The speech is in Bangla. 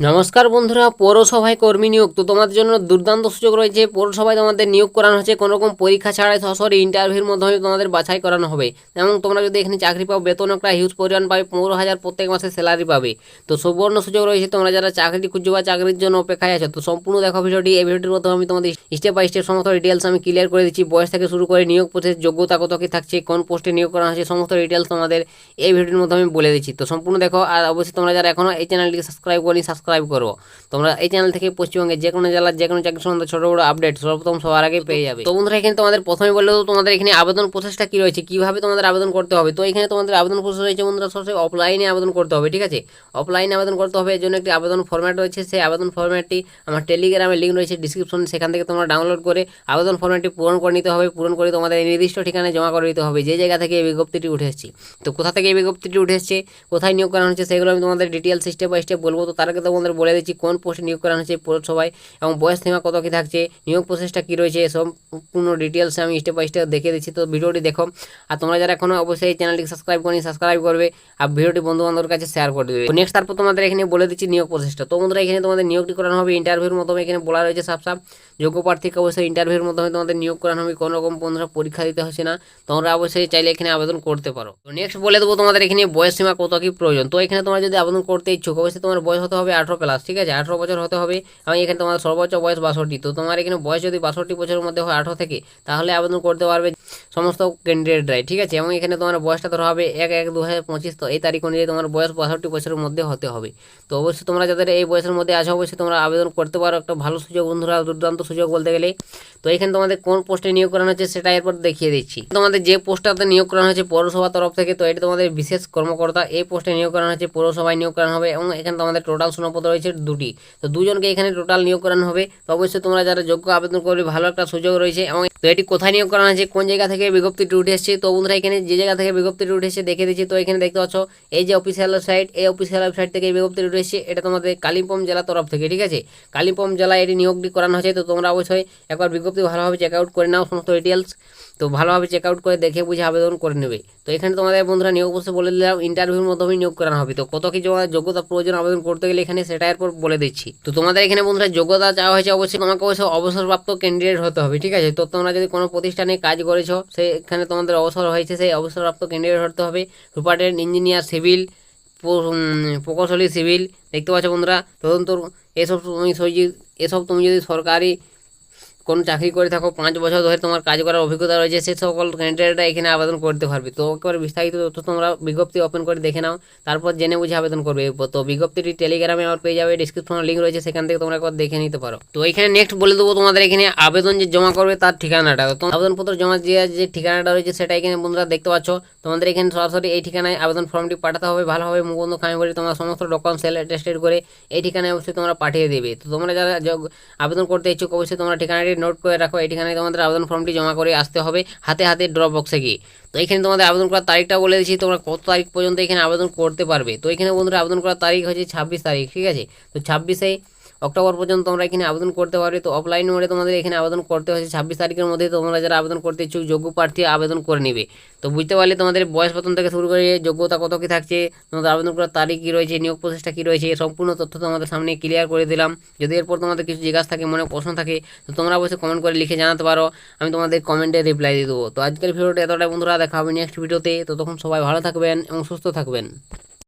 নমস্কার বন্ধুরা, পৌরসভায় কর্মী নিয়োগ। তো তোমাদের জন্য দুর্দান্ত সুযোগ রয়েছে। পৌরসভায় তোমাদের নিয়োগ করানো হচ্ছে কোনো রকম পরীক্ষা ছাড়াই, সরাসরি ইন্টারভিউর মাধ্যমে তোমাদের বাছাই করানো হবে। এবং তোমরা যদি এখানে চাকরি পাও, বেতন একটা হিউজ পরিমাণ পাবে, 15,000 প্রত্যেক মাসে স্যালারি পাবে। তো সুবর্ণ সুযোগ রয়েছে। তোমরা যারা চাকরি খুঁজছো বা চাকরির জন্য অপেক্ষায় আছো, তো সম্পূর্ণ দেখো ভিডিওটি। এই ভিডিওটির মধ্যে আমি তোমাদের স্টেপ বাই স্টেপ সমস্ত ডিটেলস আমি ক্লিয়ার করে দিচ্ছি। বয়স থেকে শুরু করে নিয়োগ প্রসেস, যোগ্যতা কত কী থাকছে, কোন পোস্টে নিয়োগ করা হচ্ছে, সমস্ত ডিটেলস তোমাদের এই ভিডিওর মধ্যে আমি বলে দিচ্ছি। তো সম্পূর্ণ দেখো। আর অবশ্যই তোমরা যারা এখনও এই চ্যানেলটিকে সাবস্ক্রাইব করি, সাবস্ক্রাইব করো। তোমরা এই চ্যানেল থেকে পশ্চিমবঙ্গের যে কোনো জেলার যে কোনো চাকরি সম্বন্ধে ছোটো বড়ো আপডেট সর্বপ্রথম সবার আগে পেয়ে যাবে। তো বন্ধুরা, এখানে তোমাদের প্রথমে বললো তোমাদের এখানে আবেদন প্রসেসটা কী রয়েছে, কীভাবে তোমাদের আবেদন করতে হবে। তো এখানে তোমাদের আবেদন প্রসেস রয়েছে বন্ধুরা, সরাসরি অফলাইনে আবেদন করতে হবে। ঠিক আছে, অফলাইনে আবেদন করতে হবে। এর জন্য একটি আবেদন ফরম্যাট রয়েছে। সেই আবেদন ফরম্যাটটি আমার টেলিগ্রামে লিঙ্ক রয়েছে ডিসক্রিপশনে, সেখান থেকে তোমরা ডাউনলোড করে আবেদন ফরম্যাটটি পূরণ করে নিতে হবে। পূরণ করে তোমাদের এই নির্দিষ্ট ঠিকানায় জমা করে দিতে হবে, যে জায়গা থেকে এই বিজ্ঞপ্তিটি উঠে এসেছে। তো কোথা থেকে এই বিজ্ঞপ্তিটি উঠে এসেছে, কোথায় নিয়োগ করা হচ্ছে, সেগুলো আমি তোমাদের ডিটেলস স্টেপ বাই স্টেপ বলবো। তো তার আগে তোমাদের বলে দিচ্ছি কোন পোস্টে নিয়োগ করা হচ্ছে পৌরসভায়, এবং বয়স সীমা কত কী থাকছে, নিয়োগ প্রসেসটা কী রয়েছে, সম্পূর্ণ ডিটেলস আমি স্টেপ বাই স্টেপ দেখিয়ে দিচ্ছি। তো ভিডিওটি দেখো। আর তোমরা যারা এখনও অবশ্যই এই চ্যানেলটিকে সাবস্ক্রাইব করি, সাবস্ক্রাইব করবে, আর ভিডিওটি বন্ধু বান্ধবের কাছে শেয়ার করে দেবে। নেক্সট তারপর তোমাদের এখানে বলে দিচ্ছি নিয়োগ প্রসেসটা। তো বন্ধুরা, এখানে তোমাদের নিয়োগটি করানো হবে ইন্টারভিউর মাধ্যমে। এখানে বলা রয়েছে সাফ সাফ, যোগ্য প্রার্থীকে অবশ্যই ইন্টারভিউর মাধ্যমে তোমাদের নিয়োগ করানো হবে। কোনো রকম বন্ধুরা পরীক্ষা দিতে হচ্ছে না, তোমরা অবশ্যই চাইলে এখানে আবেদন করতে পারো। তো নেক্সট বলে দেবো তোমাদের এখানে বয়স সীমা কত কী প্রয়োজন। তো এখানে তোমরা যদি আবেদন করতে ইচ্ছুক, অবশ্যই তোমার বয়স হতে হবে 18+। ঠিক আছে, 18 বছর হতে হবে। এবং এখানে তোমার সর্বোচ্চ বয়স 62। তো তোমার এখানে বয়স যদি 62 বছরের মধ্যে হয়, 18 থেকে, তাহলে আবেদন করতে পারবে সমস্ত ক্যান্ডিডেটরাই। ঠিক আছে, এবং এখানে তোমার বয়সটা ধরা হবে 1/1/2025। তো এই তারিখ অনুযায়ী তোমার বয়স 62 বছরের মধ্যে হতে হবে। তো অবশ্যই তোমরা যাদের এই বয়সের মধ্যে আছো, অবশ্যই তোমরা আবেদন করতে পারো। একটা ভালো সুযোগ বন্ধুরা, দুর্দান্ত সুযোগ বলতে গেলে। তো এখানে তোমাদের কোন পোস্টে নিয়োগ করানো হচ্ছে সেটা এরপর দেখিয়ে দিচ্ছি। তোমাদের যে পোস্টটাতে নিয়োগ করানো হচ্ছে পৌরসভা তরফ থেকে, তো এটা তোমাদের বিশেষ কর্মকর্তা, এই পোস্টে নিয়োগ করানো হচ্ছে পৌরসভায় নিয়োগ করানো হবে। এবং এখানে তোমাদের টোটাল শূন্যপদ রয়েছে 2টি। তো দুজনকে এখানে টোটাল নিয়োগ করানো হবে। তো অবশ্যই তোমরা যারা যোগ্য আবেদন করবে, ভালো একটা সুযোগ রয়েছে। এবং তো এটি কোথায় নিয়োগ করানো হয়েছে, কোন জায়গা থেকে বিজ্ঞপ্তিটি উঠে এসেছে। তো বন্ধুরা, এখানে যে জায়গা থেকে বিজ্ঞপ্তিটি উঠে এসেছে দেখে দিচ্ছি। তো এখানে দেখতে পাচ্ছ এই যে অফিসিয়াল ওয়েবসাইট, এই অফিসিয়াল ওয়েবসাইট থেকে এই বিজ্ঞপ্তিটি উঠে এসেছে। এটা তোমাদের কালিম্পং জেলা তরফ থেকে। ঠিক আছে, কালিম্পং জেলায় এটি নিয়োগটি করানো হয়েছে। তো তোমরা অবশ্যই একবার বিজ্ঞপ্তি ভালোভাবে চেক আউট করে নাও, সমস্ত ডিটেলস। তো ভালোভাবে চেক আউট করে দেখে বুঝে আবেদন করে নেবে। তো এখানে তোমাদের বন্ধুরা নিয়োগ প্রসেস বলে দিলাম, ইন্টারভিউর মাধ্যমে নিয়োগ করানো হবে। তো কত কি যোগ্যতা প্রয়োজন আবেদন করতে গেলে এখানে, সেটা এরপর বলে দিচ্ছি। তো তোমাদের এখানে বন্ধুরা যোগ্যতা চাওয়া হয়েছে, অবশ্যই তোমাকে অবশ্যই অবসরপ্রাপ্ত ক্যান্ডিডেট হতে হবে। ঠিক আছে, তো তোমরা যদি কোনো প্রতিষ্ঠানে কাজ করেছো, সেখানে তোমাদের অবসর হয়েছে, সেই অবসরপ্রাপ্ত ক্যান্ডিডেট হতে হবে। সুপারিনটেন্ডেন্ট, ইঞ্জিনিয়ার, সিভিল, প্রকৌশলী সিভিল, দেখতে পাচ্ছ বন্ধুরা, তদন্ত, এসব তুমি যদি সরকারি কোনো চাকরি করে থাকো, 5 বছর ধরে তোমার কাজ করার অভিজ্ঞতা রয়েছে, সে সকল ক্যান্ডিডেটরা এখানে আবেদন করতে পারবে। তো একেবারে বিস্তারিত তথ্য তোমরা বিজ্ঞপ্তি ওপেন করে দেখে নাও, তারপর জেনে বুঝে আবেদন করবে। তো বিজ্ঞপ্তিটি টেলিগ্রামে আমার পেয়ে যাবে, ডিসক্রিপশনে লিঙ্ক রয়েছে, সেখান থেকে তোমরা একবার দেখে নিতে পারো। তো এখানে নেক্সট বলে দেবো তোমাদের এখানে আবেদন যে জমা করবে তার ঠিকানাটা। তো আবেদনপত্র জমা দেওয়ার যে ঠিকানাটা রয়েছে সেটা এখানে বন্ধুরা দেখতে পাচ্ছ। তোমাদের এখানে সরাসরি এই ঠিকানায় আবেদন ফর্মটি পাঠাতে হবে। ভালোভাবে মুখবন্ধ খামি করে তোমার সমস্ত ডকুমেন্টস অ্যাটেস্টেড করে এই ঠিকানায় অবশ্যই তোমরা পাঠিয়ে দেবে। তো তোমরা যারা আবেদন করতে ইচ্ছুক, অবশ্যই তোমরা ঠিকানাটি নোট করে রাখো। এই ঠিকানায় তোমাদের আবেদন ফর্মটি জমা করে আসতে হবে, হাতে হাতে ড্রপ বক্সে গিয়ে। তো এখানে তোমাদের আবেদন করার তারিখটা বলে দিচ্ছি, তোমরা কত তারিখ পর্যন্ত এখানে আবেদন করতে পারবে। তো এখানে বন্ধুরা আবেদন করার তারিখ হচ্ছে 26 তারিখ। ঠিক আছে, তো 26 অক্টোবর পর্যন্ত তোমরা এখানে আবেদন করতে পারবে। তো অফলাইন মোডে তোমাদের এখানে আবেদন করতে হচ্ছে 26 তারিখের মধ্যে। তোমরা যারা আবেদন করতে ইচ্ছুক, যোগ্য প্রার্থী আবেদন করে নেবে। তো বুঝতে পারলে তোমাদের বয়স বেতন থেকে শুরু করে যোগ্যতা কত কী থাকছে, তোমাদের আবেদন করার তারিখ কী রয়েছে, নিয়োগ প্রসেসটা কী রয়েছে, সম্পূর্ণ তথ্য তোমাদের সামনে ক্লিয়ার করে দিলাম। যদি এরপর তোমাদের কিছু জিজ্ঞাসা থাকে, মনে প্রশ্ন থাকে, তো তোমরা অবশ্যই কমেন্ট করে লিখে জানাতে পারো, আমি তোমাদের কমেন্টে রিপ্লাই দিয়ে দেবো। তো আজকের ভিডিওটা এতটাই বন্ধুরা, দেখা হবে নেক্সট ভিডিওতে। তো তখন সবাই ভালো থাকবেন এবং সুস্থ থাকবেন।